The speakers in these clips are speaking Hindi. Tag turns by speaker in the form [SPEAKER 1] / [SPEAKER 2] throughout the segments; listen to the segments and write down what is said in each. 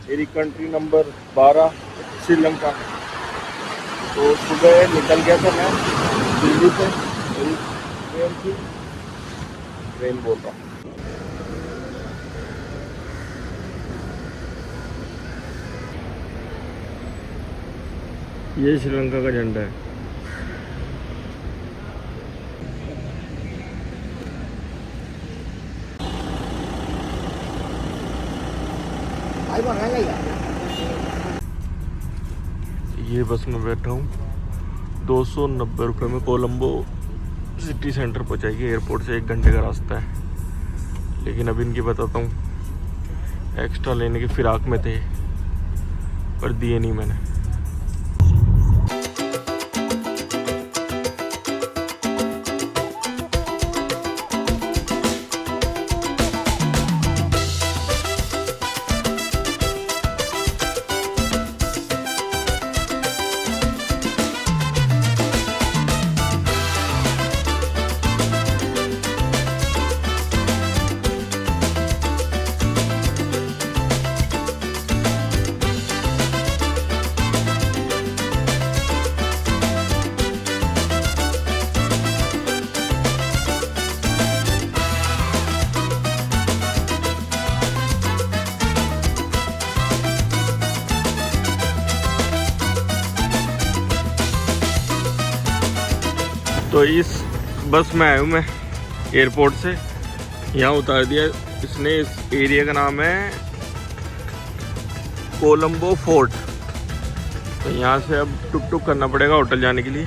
[SPEAKER 1] मेरी कंट्री नंबर 12 श्रीलंका। तो सुबह निकल गया था मैं दिल्ली से, मेरी ट्रेन थी, ट्रेन बोल रहा हूँ। ये श्रीलंका का झंडा है। ये बस में बैठा हूँ, 290 रुपये में कोलंबो सिटी सेंटर पहुँचाएगी। एयरपोर्ट से 1 घंटे का रास्ता है। लेकिन अब इनकी बताता हूँ, एक्स्ट्रा लेने की फिराक में थे पर दिए नहीं मैंने। तो इस बस में आया हूँ मैं एयरपोर्ट से, यहाँ उतार दिया इसने। इस एरिया का नाम है कोलंबो फोर्ट। तो यहाँ से अब टुक टुक करना पड़ेगा होटल जाने के लिए।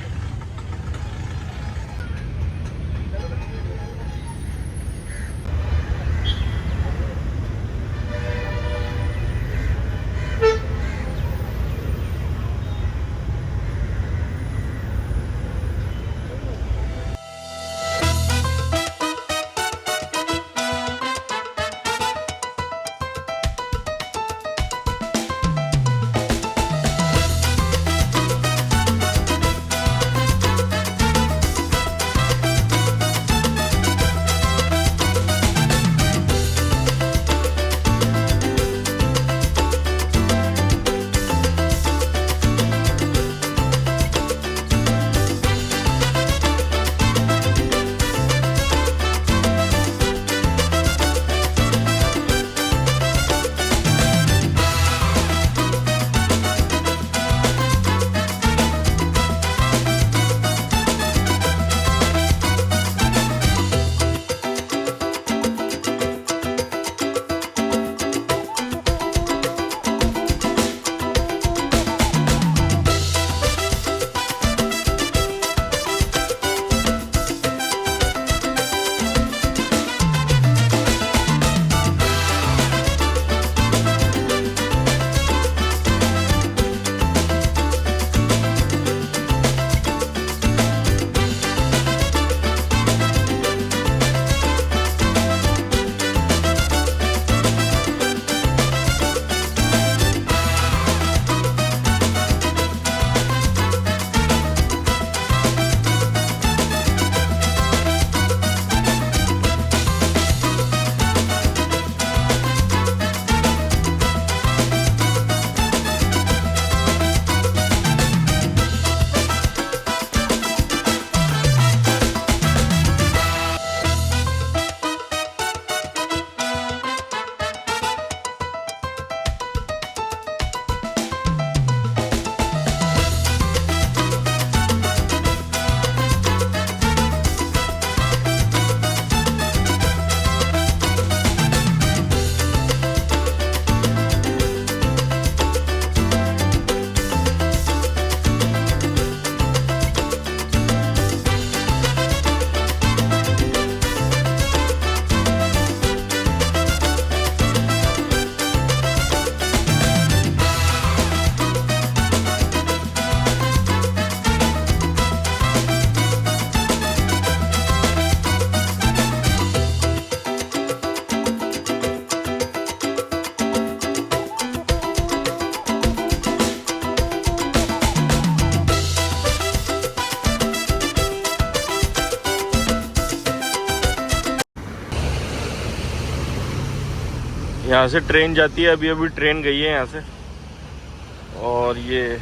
[SPEAKER 1] यहाँ से ट्रेन जाती है, अभी अभी ट्रेन गई है यहाँ से। और ये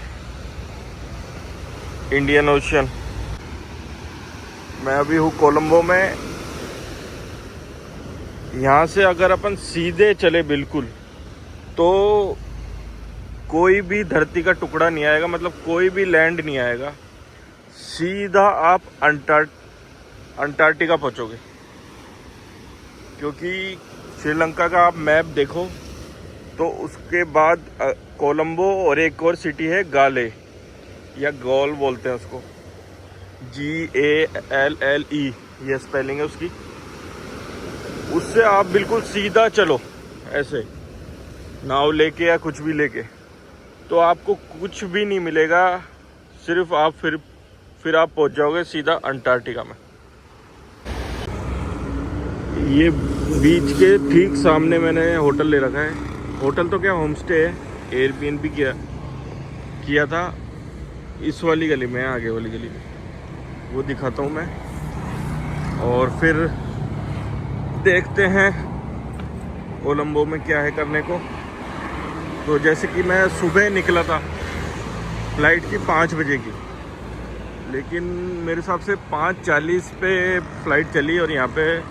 [SPEAKER 1] इंडियन ओशन। मैं अभी हूँ कोलंबो में। यहाँ से अगर अपन सीधे चले बिल्कुल तो कोई भी धरती का टुकड़ा नहीं आएगा, मतलब कोई भी लैंड नहीं आएगा। सीधा आप अंटार्कटिका पहुँचोगे। क्योंकि श्रीलंका का आप मैप देखो तो उसके बाद कोलंबो और एक और सिटी है गाले या गॉल बोलते हैं उसको, GALLE ये स्पेलिंग है उसकी। उससे आप बिल्कुल सीधा चलो ऐसे नाव लेके या कुछ भी लेके, तो आपको कुछ भी नहीं मिलेगा। सिर्फ आप फिर आप पहुंच जाओगे सीधा अंटार्कटिका में। ये बीच के ठीक सामने मैंने होटल ले रखा है। होटल तो क्या, होम स्टे है। एयरबीएनबी किया था इस वाली गली में, आगे वाली गली में, वो दिखाता हूँ मैं। और फिर देखते हैं कोलंबो में क्या है करने को। तो जैसे कि मैं सुबह निकला था फ्लाइट की 5 बजे की, लेकिन मेरे हिसाब से 5:40 पे फ़्लाइट चली और यहाँ पे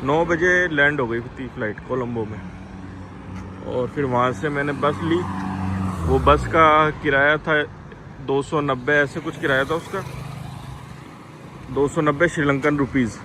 [SPEAKER 1] 9 बजे लैंड हो गई थी फ़्लाइट कोलंबो में। और फिर वहाँ से मैंने बस ली। वो बस का किराया था 290 ऐसे कुछ किराया था उसका, 290 श्रीलंकन रुपीज़।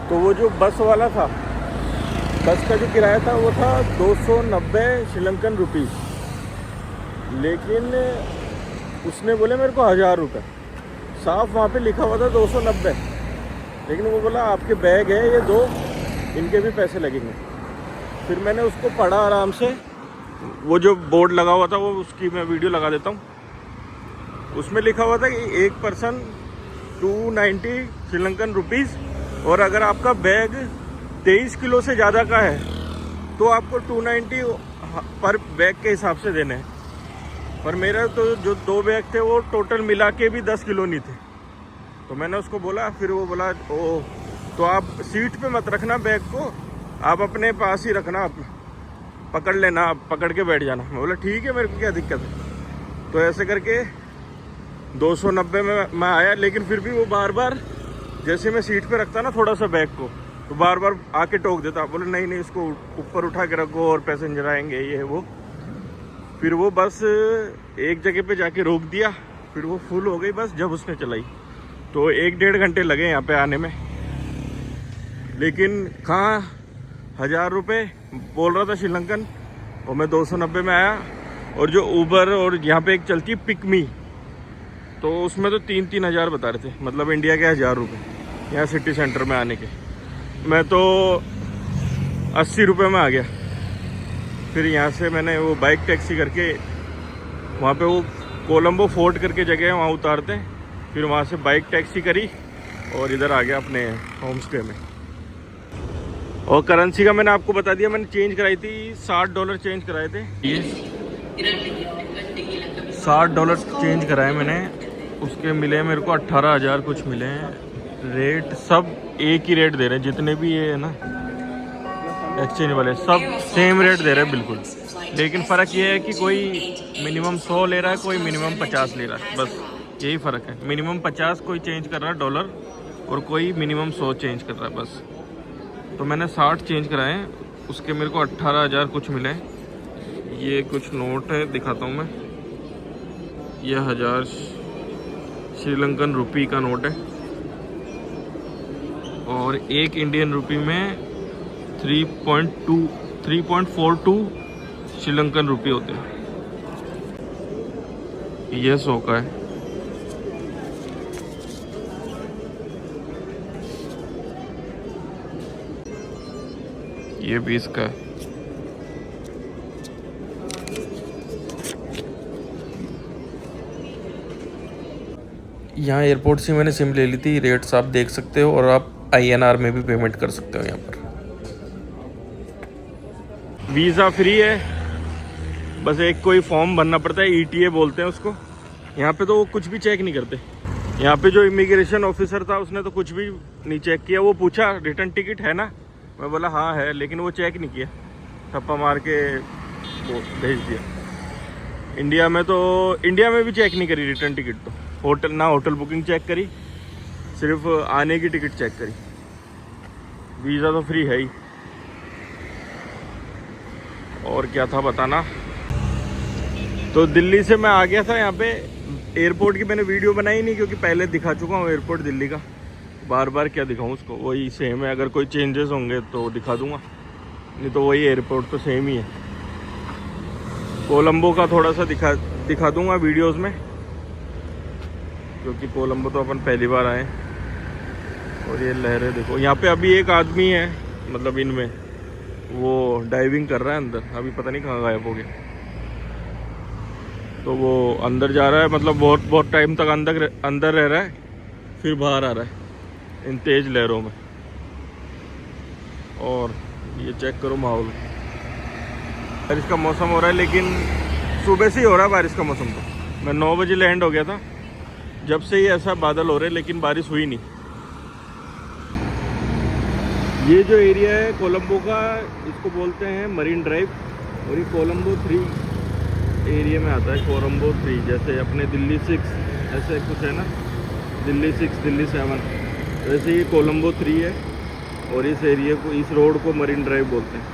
[SPEAKER 1] तो वो जो बस वाला था, बस का जो किराया था वो था 290 श्रीलंकन रुपीज़, लेकिन उसने बोले मेरे को 1000 रुपये। साफ वहाँ पे लिखा हुआ था 290, लेकिन वो बोला आपके बैग है ये 2, इनके भी पैसे लगेंगे। फिर मैंने उसको पढ़ा आराम से, वो जो बोर्ड लगा हुआ था वो उसकी मैं वीडियो लगा देता हूँ। उसमें लिखा हुआ था कि एक पर्सन 290 श्रीलंकन रुपीज़, और अगर आपका बैग 23 किलो से ज़्यादा का है तो आपको 290 पर बैग के हिसाब से देने हैं। पर मेरा तो जो 2 बैग थे वो टोटल मिला के भी 10 किलो नहीं थे। तो मैंने उसको बोला, फिर वो बोला ओ तो आप सीट पे मत रखना बैग को, आप अपने पास ही रखना, आप पकड़ लेना, आप पकड़ के बैठ जाना। मैं बोला ठीक है, मेरे को क्या दिक्कत है। तो ऐसे करके 290 में मैं आया, लेकिन फिर भी वो बार बार जैसे मैं सीट पे रखता ना थोड़ा सा बैग को, तो बार बार आके टोक देता। बोले नहीं नहीं, इसको ऊपर उठा के रखो और पैसेंजर आएंगे ये वो। फिर वो बस एक जगह पे जाके रोक दिया, फिर वो फुल हो गई बस जब उसने चलाई। तो 1-1.5 घंटे लगे यहाँ पे आने में। लेकिन कहाँ 1000 रुपये बोल रहा था श्रीलंकन, और मैं 290 में आया। और जो ऊबर और यहाँ पे एक चलती है पिकमी, तो उसमें तो 3-3 हज़ार बता रहे थे, मतलब इंडिया के 1000 रुपये यहाँ सिटी सेंटर में आने के। मैं तो 80 रुपये में आ गया। फिर यहाँ से मैंने वो बाइक टैक्सी करके, वहाँ पे वो कोलंबो फोर्ट करके जगह है वहाँ उतारते हैं, फिर वहाँ से बाइक टैक्सी करी और इधर आ गया अपने होम स्टे में। और करेंसी का मैंने आपको बता दिया, मैंने चेंज कराई थी, $60 चेंज कराए थे। ये $60 चेंज कराए मैंने, उसके मिले मेरे को 18,000 कुछ मिले हैं। रेट सब एक ही रेट दे रहे हैं, जितने भी ये है ना एक्सचेंज वाले सब सेम रेट दे रहे हैं बिल्कुल। लेकिन फ़र्क ये है कि कोई मिनिमम 100 ले रहा है, कोई मिनिमम 50 ले रहा है, बस यही फ़र्क है। मिनिमम 50 कोई चेंज कर रहा है डॉलर, और कोई मिनिमम 100 चेंज कर रहा है बस। तो मैंने 60 चेंज कराए, उसके मेरे को 18,000 कुछ मिले। ये कुछ नोट है, दिखाता हूँ मैं। यह 1000 श्रीलंकन रुपी का नोट है, और एक इंडियन रुपी में 3.42 श्रीलंकन रुपये होते हैं। यह 100 का है। ये 20 का है। यहाँ एयरपोर्ट से मैंने सिम ले ली थी, रेट्स आप देख सकते हो और आप INR में भी पेमेंट कर सकते हो यहाँ पर। वीज़ा फ्री है, बस एक कोई फॉर्म भरना पड़ता है, ETA बोलते हैं उसको। यहाँ पे तो वो कुछ भी चेक नहीं करते। यहाँ पे जो इमिग्रेशन ऑफिसर था उसने तो कुछ भी नहीं चेक किया। वो पूछा रिटर्न टिकट है ना, मैं बोला हाँ है, लेकिन वो चेक नहीं किया, थप्पा मार के वो भेज दिया। इंडिया में भी चेक नहीं करी रिटर्न टिकट, तो होटल बुकिंग चेक करी, सिर्फ आने की टिकट चेक करी। वीज़ा तो फ्री है ही। और क्या था बताना, तो दिल्ली से मैं आ गया था यहाँ पे। एयरपोर्ट की मैंने वीडियो बनाई नहीं क्योंकि पहले दिखा चुका हूँ एयरपोर्ट दिल्ली का, बार बार क्या दिखाऊँ उसको, वही सेम है। अगर कोई चेंजेस होंगे तो दिखा दूँगा, नहीं तो वही एयरपोर्ट तो सेम ही है। कोलंबो का थोड़ा सा दिखा दूँगा वीडियोज़ में, क्योंकि कोलंबो तो अपन पहली बार आए। और ये लहरें देखो, यहाँ पे अभी एक आदमी है, मतलब इनमें वो डाइविंग कर रहा है अंदर, अभी पता नहीं कहाँ गायब हो गया। तो वो अंदर जा रहा है, मतलब बहुत टाइम तक अंदर रह रहा है, फिर बाहर आ रहा है इन तेज लहरों में। और ये चेक करो माहौल, बारिश का मौसम हो रहा है, लेकिन सुबह से ही हो रहा है बारिश का मौसम। तो मैं 9 बजे लैंड हो गया था, जब से ही ऐसा बादल हो रहे, लेकिन बारिश हुई नहीं। ये जो एरिया है कोलंबो का, इसको बोलते हैं मरीन ड्राइव, और ये कोलंबो 3 एरिया में आता है। कोलंबो 3 जैसे अपने दिल्ली 6 ऐसे कुछ है ना, दिल्ली 6 दिल्ली 7, वैसे ये कोलंबो 3 है। और इस एरिया को, इस रोड को मरीन ड्राइव बोलते हैं।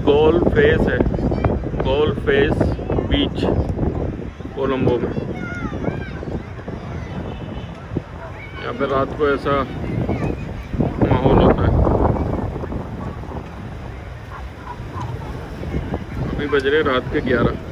[SPEAKER 1] गोल्फ फेस है, गोल्फ फेस बीच कोलंबो में। यहाँ पे रात को ऐसा माहौल होता है। अभी बज रहे रात के 11।